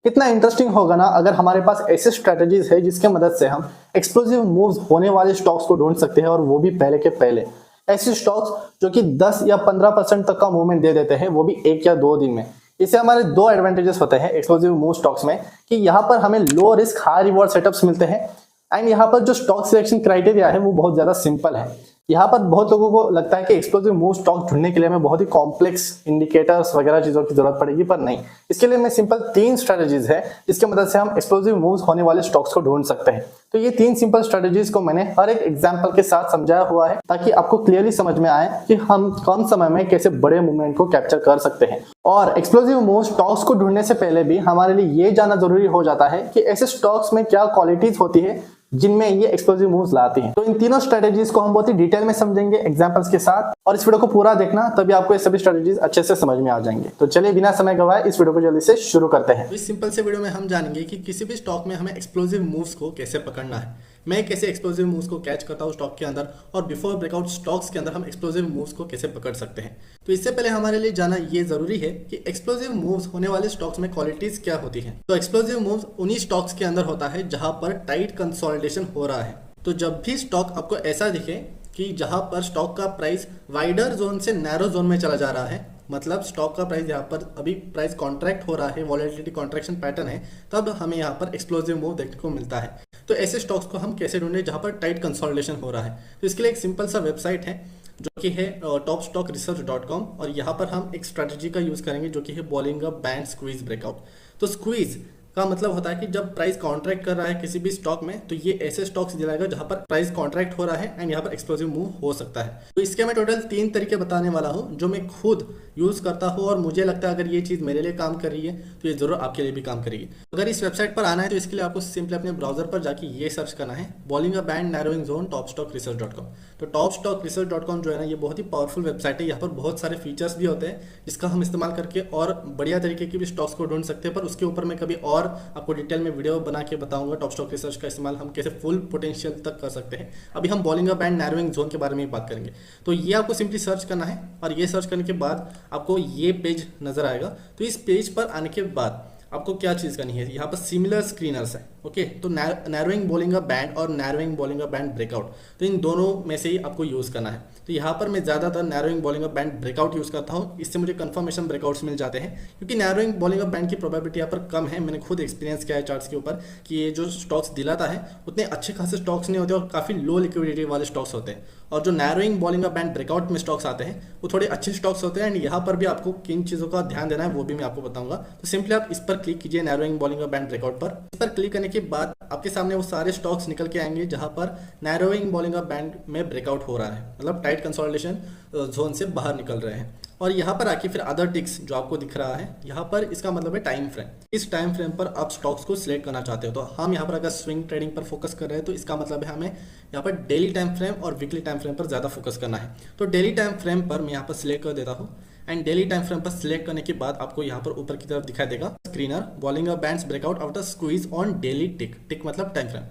कितना इंटरेस्टिंग होगा ना अगर हमारे पास ऐसे स्ट्रेटजीज है जिसके मदद से हम एक्सप्लोसिव मूव्स होने वाले स्टॉक्स को ढूंढ सकते हैं, और वो भी पहले के पहले। ऐसे स्टॉक्स जो कि 10 या 15% तक का मूवमेंट दे देते हैं, वो भी 1 या 2 दिन में। इससे हमारे दो एडवांटेजेस होते हैं एक्सप्लोसिव मूव स्टॉक्स में, कि यहाँ पर हमें low risk high reward setups मिलते हैं, एंड यहाँ पर जो स्टॉक सिलेक्शन क्राइटेरिया है वो बहुत ज्यादा सिंपल है। यहाँ पर बहुत लोगों को लगता है कि एक्सप्लोसिव मूव स्टॉक ढूंढने के लिए हमें बहुत ही कॉम्प्लेक्स इंडिकेटर्स वगैरह चीजों की जरूरत पड़ेगी, पर नहीं। इसके लिए मैं सिंपल 3 स्ट्रेटजीज है जिसके मदद से हम एक्सप्लोसिव मूव्स होने वाले स्टॉक्स को ढूंढ सकते हैं। तो ये 3 सिंपल स्ट्रेटजीज को मैंने हर एक एग्जांपल के साथ समझाया हुआ है, ताकि आपको क्लियरली समझ में आए कि हम कम समय में कैसे बड़े मूवमेंट को कैप्चर कर सकते हैं। और एक्सप्लोसिव मूव स्टॉक्स को ढूंढने से पहले भी हमारे लिए ये जानना जरूरी हो जाता है कि ऐसे स्टॉक्स में क्या क्वालिटीज होती है जिनमें ये एक्सप्लोसिव मूव्स लाती हैं। तो इन तीनों स्ट्रेटजीज को हम बहुत ही डिटेल में समझेंगे एग्जांपल्स के साथ, और इस वीडियो को पूरा देखना, तभी आपको ये सभी स्ट्रेटजीज अच्छे से समझ में आ जाएंगे। तो चलिए बिना समय गवाए इस वीडियो को जल्दी से शुरू करते हैं। इस सिंपल से वीडियो में हम जानेंगे कि किसी भी स्टॉक में हमें एक्सप्लोसिव मूव्स को कैसे पकड़ना है, मैं कैसे एक्सप्लोसिव मूव्स को कैच करता हूँ स्टॉक के अंदर, और बिफोर ब्रेकआउट स्टॉक्स के अंदर हम एक्सप्लोसिव मूव्स को कैसे पकड़ सकते हैं। तो इससे पहले हमारे लिए जाना ये जरूरी है कि एक्सप्लोसिव मूव्स होने वाले स्टॉक्स में क्वालिटीज क्या होती हैं। तो एक्सप्लोसिव मूव्स उन्हीं स्टॉक्स के अंदर होता है जहां पर टाइट कंसोलिडेशन हो रहा है। तो जब भी स्टॉक आपको ऐसा दिखे कि जहां पर स्टॉक का प्राइस वाइडर जोन से नैरो जोन में चला जा रहा है, मतलब स्टॉक का प्राइस यहाँ पर अभी प्राइस कॉन्ट्रैक्ट हो रहा है, वॉलेटिलिटी कॉन्ट्रैक्शन पैटर्न है, तब हमें यहाँ पर एक्सप्लोसिव मूव देखने को मिलता है। तो ऐसे स्टॉक्स को हम कैसे ढूंढें जहाँ पर टाइट कंसोलिडेशन हो रहा है। तो इसके लिए एक सिंपल सा वेबसाइट है जो कि है topstockresearch.com, और यहाँ पर हम एक स्ट्रेटजी का यूज करेंगे जो कि है बोलिंगर बैंड स्क्वीज ब्रेकआउट। तो स्क्वीज का मतलब होता है कि जब प्राइस कॉन्ट्रैक्ट कर रहा है किसी भी स्टॉक में, तो ये ऐसे स्टॉक्स दिलाएगा जहां पर प्राइस कॉन्ट्रैक्ट हो रहा है एंड यहाँ पर एक्सप्लोसिव मूव हो सकता है। तो इसके मैं टोटल 3 तरीके बताने वाला हूं जो मैं खुद यूज करता हूं, और मुझे लगता है अगर ये चीज मेरे लिए काम कर रही है तो ये जरूर आपके लिए भी काम करेगी। अगर इस वेबसाइट पर आना है तो इसके लिए आपको सिंपली अपने ब्राउजर पर जाके ये सर्च करना है, Bollinger band narrowing zone topstockresearch.com। तो topstockresearch.com जो है ना, ये बहुत ही पावरफुल वेबसाइट है। यहाँ पर बहुत सारे फीचर्स भी होते हैं जिसका हम इस्तेमाल करके और बढ़िया तरीके की भी स्टॉक्स को ढूंढ सकते हैं, पर उसके ऊपर मैं कभी और आपको डिटेल में वीडियो बना के बताऊंगा टॉप स्टॉक रिसर्च का इस्तेमाल हम कैसे फुल पोटेंशियल तक कर सकते हैं। अभी हम बोलिंगर बैंड नैरोइंग जोन के बारे में बात करेंगे। तो ये आपको सिंपली सर्च करना है, और ये सर्च करने के बाद आपको ये पेज नजर आएगा। तो इस पेज पर आने के बाद आपको क्या चीज करनी है, यहाँ पर सिमिलर स्क्रीनर्स है। ओके, तो नैरोइंग बोलिंगर बैंड और नैरोइंग बोलिंगर बैंड ब्रेकआउट, तो इन दोनों में से ही आपको यूज करना है। तो यहाँ पर मैं ज्यादातर narrowing Bollinger band breakout use करता हूँ, इससे मुझे कंफर्मेशन ब्रेकआउट्स मिल जाते हैं, क्योंकि नैरोइंग बोलिंगर बैंड की प्रोबेबिलिटी यहाँ पर कम है। मैंने खुद एक्सपीरियंस किया है चार्ट्स के ऊपर कि ये जो स्टॉक्स दिलाता है उतने अच्छे खासे स्टॉक्स नहीं होते और काफी लो लिक्विडिटी वाले स्टॉक्स होते हैं, और जो नैरोइंग बोलिंगर बैंड ब्रेकआउट में स्टॉक्स आते हैं वो थोड़े अच्छे स्टॉक्स होते हैं। एंड यहाँ पर भी आपको किन चीजों का ध्यान देना है वो भी मैं आपको बताऊंगा। तो सिंपली आप इस पर क्लिक कीजिए, नैरोइंग बोलिंगर बैंड ब्रेकआउट पर। इस पर क्लिक करने के बाद आपके सामने वो सारे स्टॉक्स निकल के आएंगे जहां पर नैरोइंग बोलिंगर बैंड में ब्रेकआउट हो रहा है, मतलब टाइट कंसोलिडेशन जोन से बाहर निकल रहे हैं। और यहाँ पर आके फिर अदर टिक्स जो आपको दिख रहा है, यहाँ पर इसका मतलब है टाइम फ्रेम। इस टाइम फ्रेम पर आप स्टॉक्स को सिलेक्ट करना चाहते हो। तो हम यहाँ पर अगर स्विंग ट्रेडिंग पर फोकस कर रहे हैं तो इसका मतलब है हमें यहाँ पर डेली टाइम फ्रेम और वीकली टाइम फ्रेम पर ज्यादा फोकस करना है। तो डेली टाइम फ्रेम पर मैं यहाँ पर सिलेक्ट कर देता हूँ, एंड डेली टाइम फ्रेम पर सिलेक्ट करने के बाद आपको यहाँ पर ऊपर की तरफ दिखाई देगा screener Bollinger bands breakout after squeeze on daily tick. Tick मतलब टाइम फ्रेम।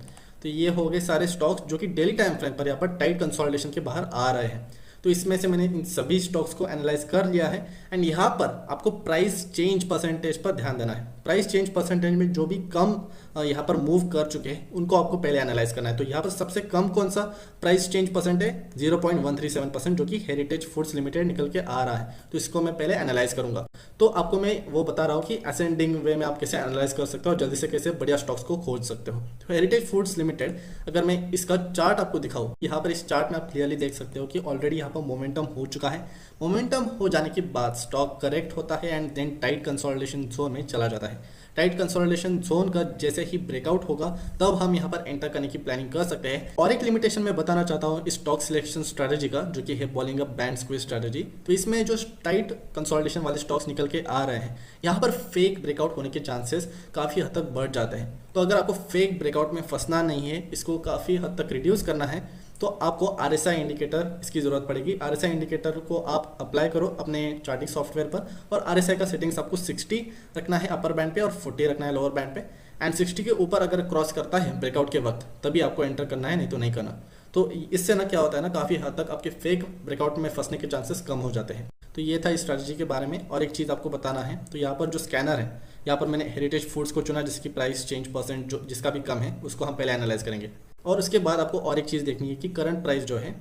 तो ये हो गए सारे स्टॉक्स जो कि डेली टाइम फ्रेम पर यहाँ पर टाइट कंसोलिडेशन के बाहर आ रहे हैं। तो इसमें से मैंने इन सभी स्टॉक्स को एनालाइज कर लिया है, एंड यहाँ पर आपको प्राइस चेंज परसेंटेज पर ध्यान देना है। प्राइस चेंज परसेंटेज में जो भी कम यहाँ पर मूव कर चुके हैं उनको आपको पहले एनालाइज करना है। तो यहाँ पर सबसे कम कौन सा प्राइस चेंज परसेंट है, 0.137%, जो कि हेरिटेज फूड्स लिमिटेड निकल के आ रहा है। तो इसको मैं पहले एनालाइज करूंगा। तो आपको मैं वो बता रहा हूँ कि असेंडिंग वे में आप कैसे एनालाइज कर सकते हो और जल्दी से कैसे बढ़िया स्टॉक्स को खोज सकते हो। तो हेरिटेज फूड्स लिमिटेड, अगर मैं इसका चार्ट आपको दिखाऊँ, यहाँ पर इस चार्ट में आप क्लियरली देख सकते हो कि ऑलरेडी यहाँ पर मोमेंटम हो चुका है। मोमेंटम हो जाने के बाद स्टॉक करेक्ट होता है and then tight consolidation zone में चला जाता है। टाइट कंसोलिडेशन जोन का जैसे ही ब्रेकआउट होगा तब हम यहाँ पर एंटर करने की प्लानिंग कर सकते हैं। और एक लिमिटेशन मैं बताना चाहता हूँ इस स्टॉक सिलेक्शन स्ट्रेटजी का, जो कि है बोलिंगर बैंड स्क्वीज स्ट्रेटजी। तो इसमें जो टाइट कंसोलिडेशन वाले स्टॉक्स निकल के आ रहे हैं, यहाँ पर फेक ब्रेकआउट होने के चांसेस काफी हद तक बढ़ जाते हैं। तो अगर आपको फेक ब्रेकआउट में फंसना नहीं है, इसको काफी हद तक रिड्यूस करना है, तो आपको RSI इंडिकेटर इसकी जरूरत पड़ेगी। RSI इंडिकेटर को आप अप्लाई करो अपने चार्टिंग सॉफ्टवेयर पर, और RSI का सेटिंग्स आपको 60 रखना है अपर बैंड पे और 40 रखना है लोअर बैंड पे। एंड 60 के ऊपर अगर क्रॉस करता है ब्रेकआउट के वक्त तभी आपको एंटर करना है, नहीं तो नहीं करना। तो इससे ना क्या होता है ना, काफी हद तक आपके फेक ब्रेकआउट में फंसने के चांसेस कम हो जाते हैं। तो ये था इस स्ट्रैटेजी के बारे में। और एक चीज़ आपको बताना है, तो यहाँ पर जो स्कैनर है, यहाँ पर मैंने हेरिटेज फूड्स को चुना जिसकी प्राइस चेंज परसेंट जो जिसका भी कम है उसको हम पहले एनालाइज करेंगे। और उसके बाद आपको और एक चीज़ देखनी है कि करंट प्राइस जो है,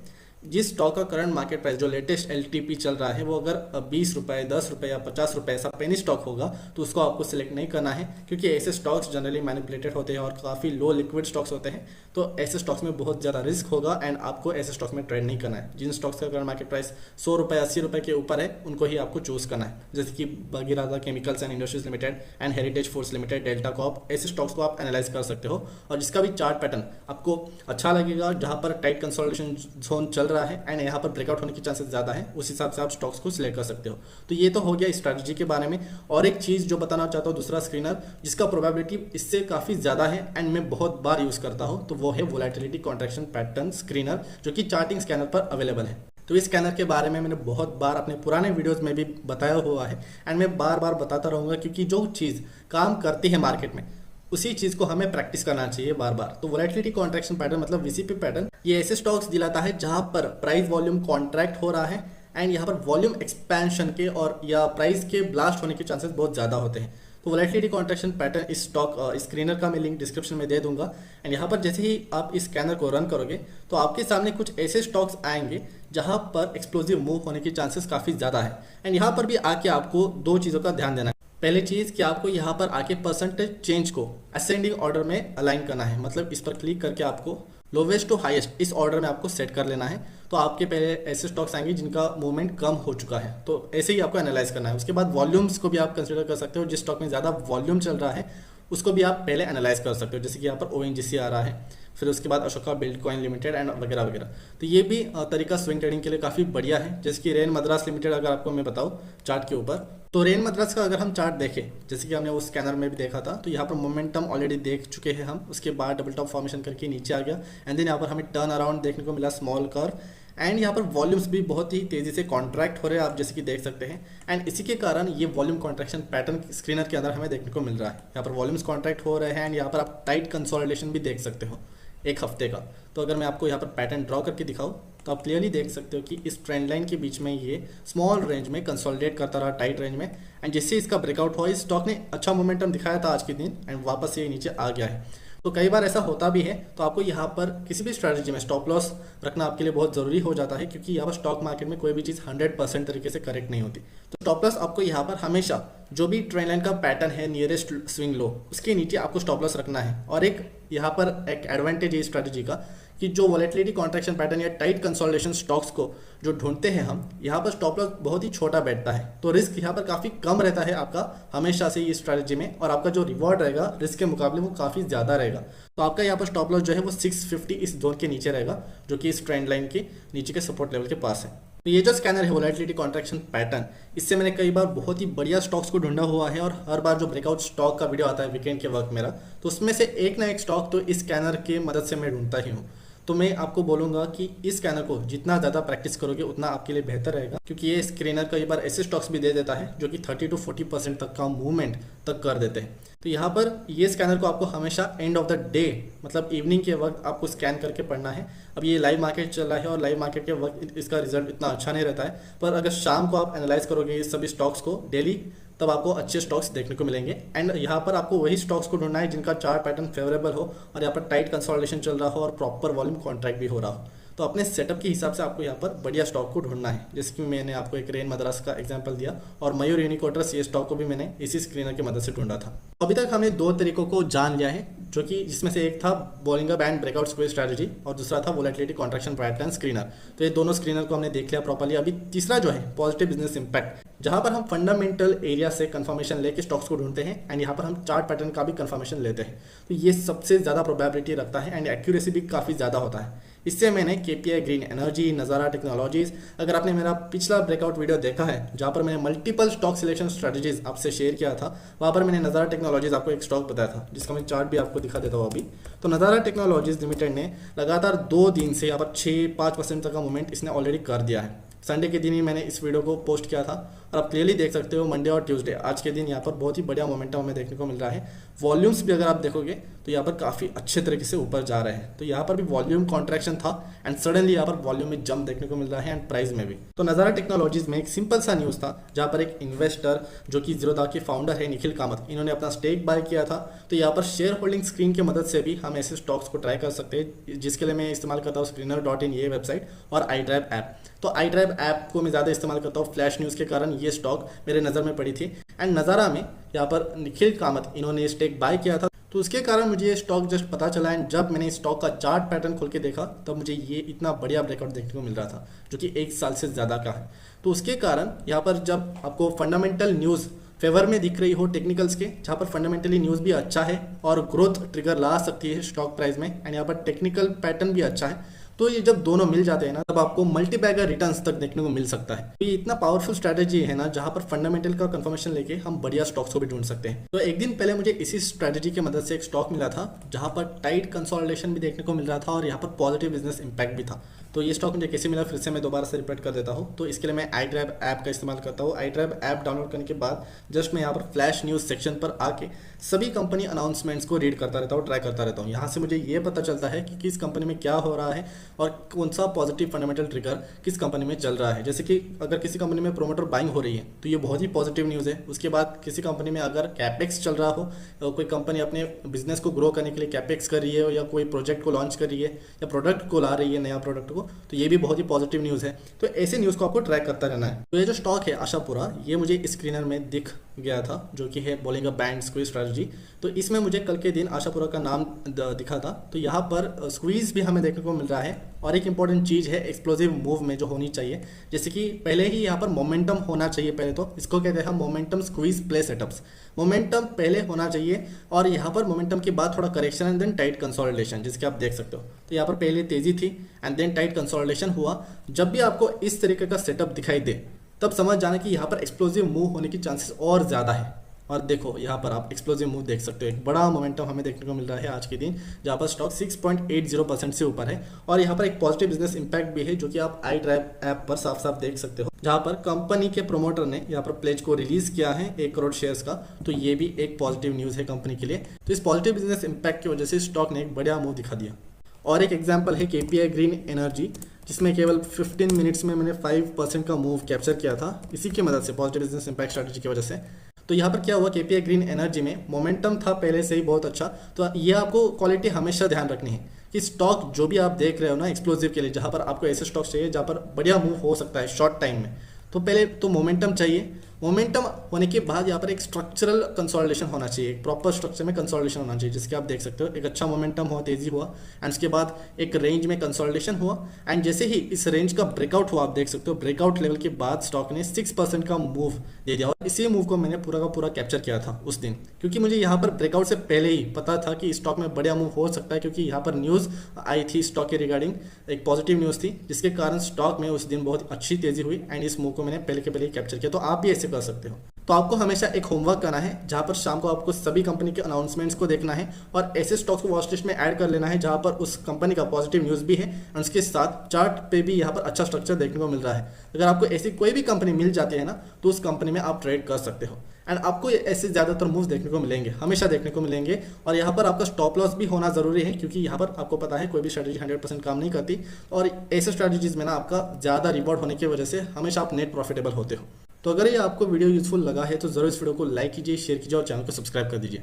जिस स्टॉक का करंट मार्केट प्राइस जो लेटेस्ट LTP चल रहा है वो अगर 20 रुपये, 10 रुपये या 50 रुपये ऐसा पेनी स्टॉक होगा तो उसको आपको सिलेक्ट नहीं करना है, क्योंकि ऐसे स्टॉक्स जनरली मैनिपुलेटेड होते हैं और काफ़ी लो लिक्विड स्टॉक्स होते हैं। तो ऐसे स्टॉक्स में बहुत ज़्यादा रिस्क होगा एंड आपको ऐसे स्टॉक्स में ट्रेड नहीं करना है। जिन स्टॉक्स का करंट मार्केट प्राइस 100 रुपये, 80 रुपये के ऊपर है उनको ही आपको चूज़ करना है, जैसे कि Bhagiradha Chemicals and Industries Limited and Heritage Foods Limited, Delta Corp, ऐसे स्टॉक्स को आप एनालाइज कर सकते हो। और जिसका भी चार्ट पैटर्न आपको अच्छा लगेगा, जहाँ पर टाइट कंसोलिडेशन जोन चल रहा है एंड यहाँ पर ब्रेकआउट होने की चांसेस ज़्यादा है, उस हिसाब से आप स्टॉक्स को सिलेक्ट कर सकते हो। तो ये तो हो गया स्ट्रैटेजी के बारे में। और एक चीज़ जो बताना चाहता हूँ, दूसरा स्क्रीनर जिसका प्रोबेबिलिटी इससे काफ़ी ज़्यादा है एंड मैं बहुत बार यूज़ करता हूँ, तो वो है वोलेटिलिटी कॉन्ट्रैक्शन पैटर्न स्क्रीनर, जो कि चार्टिंग स्कैनर पर अवेलेबल है। तो इस स्कैनर के बारे में मैंने बहुत बार अपने पुराने वीडियोस में भी बताया हुआ है एंड मैं बार बार बताता रहूँगा, क्योंकि जो चीज़ काम करती है मार्केट में उसी चीज़ को हमें प्रैक्टिस करना चाहिए बार बार। तो वोलेटिलिटी कॉन्ट्रैक्शन पैटर्न मतलब VCP पैटर्न, ये ऐसे स्टॉक्स दिलाता है जहां पर प्राइस वॉल्यूम कॉन्ट्रैक्ट हो रहा है एंड यहाँ पर वॉल्यूम एक्सपेंशन के और या प्राइस के ब्लास्ट होने के चांसेस बहुत ज़्यादा होते हैं। तो वोलेटिलिटी कॉन्ट्रैक्शन पैटर्न इस स्टॉक स्क्रीनर का मैं लिंक डिस्क्रिप्शन में दे दूंगा एंड यहाँ पर जैसे ही आप इस स्कैनर को रन करोगे तो आपके सामने कुछ ऐसे स्टॉक्स आएंगे जहाँ पर एक्सप्लोजिव मूव होने के चांसेस काफ़ी ज़्यादा है। एंड यहाँ पर भी आके आपको दो चीज़ों का ध्यान देना है। पहली चीज़ कि आपको यहाँ पर आके परसेंटेज चेंज को असेंडिंग ऑर्डर में अलाइन करना है, मतलब इस पर क्लिक करके आपको लोवेस्ट टू हाईएस्ट इस ऑर्डर में आपको सेट कर लेना है। तो आपके पहले ऐसे स्टॉक्स आएंगे जिनका मूवमेंट कम हो चुका है, तो ऐसे ही आपको एनालाइज करना है। उसके बाद वॉल्यूम्स को भी आप कंसिडर कर सकते हो, जिस स्टॉक में ज़्यादा वॉल्यूम चल रहा है उसको भी आप पहले एनालाइज कर सकते हो, जैसे कि यहाँ पर ONGC आ रहा है, फिर उसके बाद अशोका बिल्डकॉइन लिमिटेड एंड वगैरह वगैरह। तो ये भी तरीका स्विंग ट्रेडिंग के लिए काफ़ी बढ़िया है। जैसे कि रेन मद्रास लिमिटेड अगर आपको मैं बताऊँ चार्ट के ऊपर, तो रेन मद्रास का अगर हम चार्ट देखें, जैसे कि हमने वो स्कैनर में भी देखा था, तो यहाँ पर मोमेंटम ऑलरेडी देख चुके हैं हम। उसके बाद डबल टॉप फॉर्मेशन करके नीचे आ गया एंड देन यहाँ पर हमें टर्न अराउंड देखने को मिला, स्मॉल कर्व, एंड यहाँ पर वॉल्यूम्स भी बहुत ही तेज़ी से कॉन्ट्रैक्ट हो रहे हैं, आप जैसे कि देख सकते हैं। एंड इसी के कारण ये वॉल्यूम कॉन्ट्रैक्शन पैटर्न स्क्रीनर के अंदर हमें देखने को मिल रहा है। यहाँ पर वॉल्यूम्स कॉन्ट्रैक्ट हो रहे हैं एंड यहाँ पर आप टाइट कंसोलिडेशन भी देख सकते हो एक हफ्ते का। तो अगर मैं आपको यहाँ पर पैटर्न ड्रॉ करके दिखाऊँ तो आप क्लियरली देख सकते हो कि इस ट्रेंड लाइन के बीच में ये स्मॉल रेंज में कंसोलिडेट करता रहा, टाइट रेंज में, एंड जिससे इसका ब्रेकआउट हुआ, इस स्टॉक ने अच्छा मोमेंटम दिखाया था आज के दिन एंड वापस ये नीचे आ गया है। तो कई बार ऐसा होता भी है, तो आपको यहाँ पर किसी भी स्ट्रैटेजी में स्टॉप लॉस रखना आपके लिए बहुत ज़रूरी हो जाता है, क्योंकि यहाँ पर स्टॉक मार्केट में कोई भी चीज़ 100% तरीके से करेक्ट नहीं होती। तो स्टॉप लॉस आपको यहाँ पर हमेशा जो भी ट्रेंड लाइन का पैटर्न है नियरेस्ट स्विंग लो उसके नीचे आपको स्टॉप लॉस रखना है। और एक यहाँ पर एक एडवांटेज है इस स्ट्रैटेजी का कि जो वोलेटिलिटी कॉन्ट्रैक्शन पैटर्न या टाइट कंसोलिडेशन स्टॉक्स को जो ढूंढते हैं हम, यहाँ पर स्टॉप लॉस बहुत ही छोटा बैठता है, तो रिस्क यहाँ पर काफ़ी कम रहता है आपका हमेशा से इस स्ट्रैटेजी में, और आपका जो रिवॉर्ड रहेगा रिस्क के मुकाबले वो काफ़ी ज़्यादा रहेगा। तो आपका यहाँ पर स्टॉप लॉस जो है वो 650 इस जोन के नीचे रहेगा, जो कि इस ट्रेंड लाइन के नीचे के सपोर्ट लेवल के पास है। तो ये जो स्कैनर है वोलेटिलिटी कॉन्ट्रैक्शन पैटर्न, इससे मैंने कई बार बहुत ही बढ़िया स्टॉक्स को ढूंढा हुआ है, और हर बार जो ब्रेकआउट स्टॉक का वीडियो आता है वीकेंड के वक्त मेरा, तो उसमें से एक ना एक स्टॉक तो इस स्कैनर के मदद से मैं ढूंढता ही हूँ। तो मैं आपको बोलूँगा कि इस स्कैनर को जितना ज़्यादा प्रैक्टिस करोगे उतना आपके लिए बेहतर रहेगा, क्योंकि ये स्क्रीनर कई बार ऐसे स्टॉक्स भी दे देता है जो कि 30 to 40% तक का मूवमेंट तक कर देते हैं। तो यहाँ पर ये स्कैनर को आपको हमेशा एंड ऑफ द डे, मतलब इवनिंग के वक्त आपको स्कैन करके पढ़ना है। अब ये लाइव मार्केट चल रहा है और लाइव मार्केट के वक्त इसका रिजल्ट इतना अच्छा नहीं रहता है, पर अगर शाम को आप एनालाइज करोगे इस सभी स्टॉक्स को डेली, तब आपको अच्छे स्टॉक्स देखने को मिलेंगे। एंड यहाँ पर आपको वही स्टॉक्स को ढूंढना है जिनका चार्ट पैटर्न फेवरेबल हो और यहाँ पर टाइट कंसोलिडेशन चल रहा हो और प्रॉपर वॉल्यूम कॉन्ट्रैक्ट भी हो रहा हो। तो अपने सेटअप के हिसाब से आपको यहाँ पर बढ़िया स्टॉक को ढूंढना है, जैसे कि मैंने आपको एक रेन मद्रास का एग्जांपल दिया, और मयूर यूनिकोटर्स ये स्टॉक को भी मैंने इसी स्क्रीनर की मदद से ढूंढा था। अभी तक हमने दो तरीकों को जान लिया है, जो कि जिसमें से एक था Bollinger band breakout square strategy और दूसरा था वोलेटिलिटी कॉन्ट्रैक्शन पैटर्न स्क्रीनर। तो ये दोनों स्क्रीनर को हमने देख लिया प्रॉपर्ली। अभी तीसरा जो है पॉजिटिव बिजनेस इंपैक्ट, जहां पर हम फंडामेंटल एरिया से कंफर्मेशन लेके स्टॉक्स को ढूंढते हैं एंड यहाँ पर हम चार्ट पैटर्न का भी कंफर्मेशन लेते हैं। तो ये सबसे ज़्यादा प्रोबेबिलिटी रखता है एंड एक्यूरेसी भी काफ़ी ज़्यादा होता है। इससे मैंने KPI ग्रीन एनर्जी, नज़ारा टेक्नोलॉजीज, अगर आपने मेरा पिछला ब्रेकआउट वीडियो देखा है जहाँ पर मैंने मल्टीपल स्टॉक सिलेक्शन स्ट्रेटजीज आपसे शेयर किया था, वहाँ पर मैंने नज़ारा टेक्नोलॉजीज आपको एक स्टॉक बताया था, जिसका मैं चार्ट भी आपको दिखा देता हूँ अभी। तो नज़ारा टेक्नोलॉजीज लिमिटेड ने लगातार 2 दिन से यहाँ पर 6-5% तक का मूवमेंट इसने ऑलरेडी कर दिया है। संडे के दिन ही मैंने इस वीडियो को पोस्ट किया था और आप क्लियरली देख सकते हो मंडे और ट्यूसडे आज के दिन यहाँ पर बहुत ही बढ़िया मोमेंटम हमें देखने को मिल रहा है। वॉल्यूम्स भी अगर आप देखोगे तो यहाँ पर काफ़ी अच्छे तरीके से ऊपर जा रहे हैं। तो यहाँ पर भी वॉल्यूम कॉन्ट्रैक्शन था एंड सडनली यहाँ पर वॉल्यूम में जंप देखने को मिल रहा है एंड प्राइस में भी। तो नज़ारा टेक्नोलॉजीज में एक सिंपल सा न्यूज़ था जहाँ पर एक इन्वेस्टर जो कि ज़ीरोधा के फाउंडर है निखिल कामत, इन्होंने अपना स्टेक बाय किया था। तो यहाँ पर शेयर होल्डिंग स्क्रीन की मदद से भी हम ऐसे स्टॉक्स को ट्राई कर सकते हैं, जिसके लिए मैं इस्तेमाल करता हूँ screener.in ये वेबसाइट और iDrive ऐप। तो iDrive ऐप को मैं ज़्यादा इस्तेमाल करता हूँ फ्लैश न्यूज़ के कारण ये स्टॉक मेरे नज़र में पड़ी थी एंड नज़ारा में यहाँ पर निखिल कामत इन्होंने स्टेक बाय किया था। तो उसके कारण मुझे ये स्टॉक जस्ट पता चला एंड जब मैंने स्टॉक का चार्ट पैटर्न खोल के देखा तब मुझे ये इतना बढ़िया ब्रेकआउट देखने को मिल रहा था जो कि 1 साल से ज़्यादा का है। तो उसके कारण यहाँ पर जब आपको फंडामेंटल न्यूज़ फेवर में दिख रही हो टेक्निकल्स के, जहाँ पर फंडामेंटली न्यूज़ भी अच्छा है और ग्रोथ ट्रिगर ला सकती है स्टॉक प्राइस में एंड यहाँ पर टेक्निकल पैटर्न भी अच्छा है, तो ये जब दोनों मिल जाते हैं ना तब आपको मल्टी बैगर रिटर्न्स तक देखने को मिल सकता है। तो ये इतना पावरफुल स्ट्रैटेजी है ना जहां पर फंडामेंटल का कंफर्मेशन लेके हम बढ़िया स्टॉक्स को भी ढूंढ सकते हैं। तो एक दिन पहले मुझे इसी स्ट्रैटेजी की मदद से एक स्टॉक मिला था जहां पर टाइट कंसोलिडेशन भी देखने को मिल रहा था और यहाँ पर पॉजिटिव बिजनेस इंपैक्ट भी था। तो ये स्टॉक मुझे कैसे मिला फिर से मैं दोबारा से रिपीट कर देता हूँ। तो इसके लिए मैं iDrive ऐप का इस्तेमाल करता हूँ। iDrive ऐप डाउनलोड करने के बाद जस्ट मैं यहाँ पर फ्लैश न्यूज़ सेक्शन पर आके सभी कंपनी अनाउंसमेंट्स को रीड करता रहता हूँ, ट्राई करता रहता हूँ। यहाँ से मुझे ये पता चलता है कि किस कंपनी में क्या हो रहा है और कौन सा पॉजिटिव फंडामेंटल ट्रिगर किस कंपनी में चल रहा है। जैसे कि अगर किसी कंपनी में प्रोमोटर बाइंग हो रही है तो ये बहुत ही पॉजिटिव न्यूज़ है। उसके बाद किसी कंपनी में अगर कैपेक्स चल रहा हो, कोई कंपनी अपने बिजनेस को ग्रो करने के लिए कैपेक्स कर रही है या कोई प्रोजेक्ट को लॉन्च कर रही है या प्रोडक्ट को ला रही है नया प्रोडक्ट को, तो ये भी बहुत ही पॉजिटिव न्यूज़ है। तो ऐसे न्यूज़ को आपको ट्रैक करता रहना है। तो ये जो स्टॉक है आशापुरा, ये मुझे स्क्रीनर में दिख गया था जो कि है बोलेंगे बैंड स्क्वीज स्ट्रैटेजी। तो इसमें मुझे कल के दिन आशापुरा का नाम दिखा था। तो यहाँ पर स्क्वीज भी हमें देखने को मिल रहा है और एक इंपॉर्टेंट चीज़ है एक्सप्लोजिव मूव में जो होनी चाहिए, जैसे कि पहले ही यहाँ पर मोमेंटम होना चाहिए। पहले तो इसको कहते हैं हम momentum squeeze play setups. Momentum पहले होना चाहिए और यहाँ पर मोमेंटम के बाद थोड़ा correction and then tight consolidation, जिसके आप देख सकते हो। तो यहाँ पर पहले तेजी थी एंड देन टाइट कंसोलिडेशन हुआ। जब भी आपको इस तरीके का सेटअप दिखाई दे तब समझ जाना कि यहाँ पर एक्सप्लोजिव मूव होने की चांसेस और ज़्यादा है। और देखो यहाँ पर आप एक्सप्लोजिव मूव देख सकते हो, एक बड़ा मोमेंटम हमें देखने को मिल रहा है आज के दिन, जहाँ पर स्टॉक 6.80% से ऊपर है। और यहाँ पर एक पॉजिटिव बिजनेस इंपैक्ट भी है जो कि आप iDrive ऐप पर साफ साफ देख सकते हो, जहाँ पर कंपनी के प्रोमोटर ने यहाँ पर प्लेज को रिलीज किया है 1 करोड़ शेयर्स का। तो ये भी एक पॉजिटिव न्यूज़ है कंपनी के लिए। तो इस पॉजिटिव बिजनेस इंपैक्ट की वजह से स्टॉक ने एक बढ़िया मूव दिखा दिया। और एक एग्जाम्पल है KPI ग्रीन एनर्जी, जिसमें केवल 15 मिनट्स में मैंने 5% का मूव कैप्चर किया था इसी की मदद से, पॉजिटिव बिजनेस इंपैक्ट स्ट्रैटेजी की वजह से। तो यहाँ पर क्या हुआ, KPI ग्रीन एनर्जी में मोमेंटम था पहले से ही बहुत अच्छा। तो ये आपको क्वालिटी हमेशा ध्यान रखनी है कि स्टॉक जो भी आप देख रहे हो ना एक्सप्लोजिव के लिए, जहाँ पर आपको ऐसे स्टॉक चाहिए जहाँ पर बढ़िया मूव हो सकता है शॉर्ट टाइम में, तो पहले तो मोमेंटम चाहिए। मोमेंटम होने के बाद यहाँ पर एक स्ट्रक्चरल कंसोलिडेशन होना चाहिए, एक प्रॉपर स्ट्रक्चर में कंसोलिडेशन होना चाहिए, जिसके आप देख सकते हो एक अच्छा मोमेंटम हुआ, तेजी हुआ एंड उसके बाद एक रेंज में कंसोलिडेशन हुआ एंड जैसे ही इस रेंज का ब्रेकआउट हुआ, आप देख सकते हो ब्रेकआउट लेवल के बाद स्टॉक ने 6% का मूव दे दिया। और इसी मूव को मैंने पूरा का पूरा कैप्चर किया था उस दिन, क्योंकि मुझे यहाँ पर ब्रेकआउट से पहले ही पता था कि स्टॉक में बढ़िया मूव हो सकता है, क्योंकि यहाँ पर न्यूज़ आई थी स्टॉक के रिगार्डिंग, एक पॉजिटिव न्यूज़ थी, जिसके कारण स्टॉक में उस दिन बहुत अच्छी तेजी हुई एंड इस मूव को मैंने पहले के पहले ही कैप्चर किया। तो आप भी ऐसे कर सकते हो। तो आपको हमेशा एक होमवर्क करना है जहां पर शाम को आपको सभी कंपनी के अनाउंसमेंट्स को देखना है और ऐसे स्टॉक्स को वॉच लिस्ट में ऐड कर लेना है जहां पर उस कंपनी का पॉजिटिव न्यूज़ भी है और उसके साथ चार्ट पे भी यहाँ पर अच्छा स्ट्रक्चर देखने को मिल रहा है। अगर आपको ऐसी कोई भी कंपनी मिल जाती है ना तो उस कंपनी में आप ट्रेड कर सकते हो एंड आपको ऐसे ज़्यादातर मूव्स देखने को मिलेंगे, हमेशा देखने को मिलेंगे। और यहाँ पर आपका स्टॉप लॉस भी होना ज़रूरी है, क्योंकि यहाँ पर आपको पता है कोई भी स्ट्रैटेजी 100% काम नहीं करती और ऐसे स्ट्रैटेजीज में ना आपका ज़्यादा रिवॉर्ड होने की वजह से हमेशा आप नेट प्रॉफिटेबल होते हो। तो अगर ये आपको वीडियो यूजफुल लगा है तो ज़रूर इस वीडियो को लाइक कीजिए, शेयर कीजिए और चैनल को सब्सक्राइब कर दीजिए।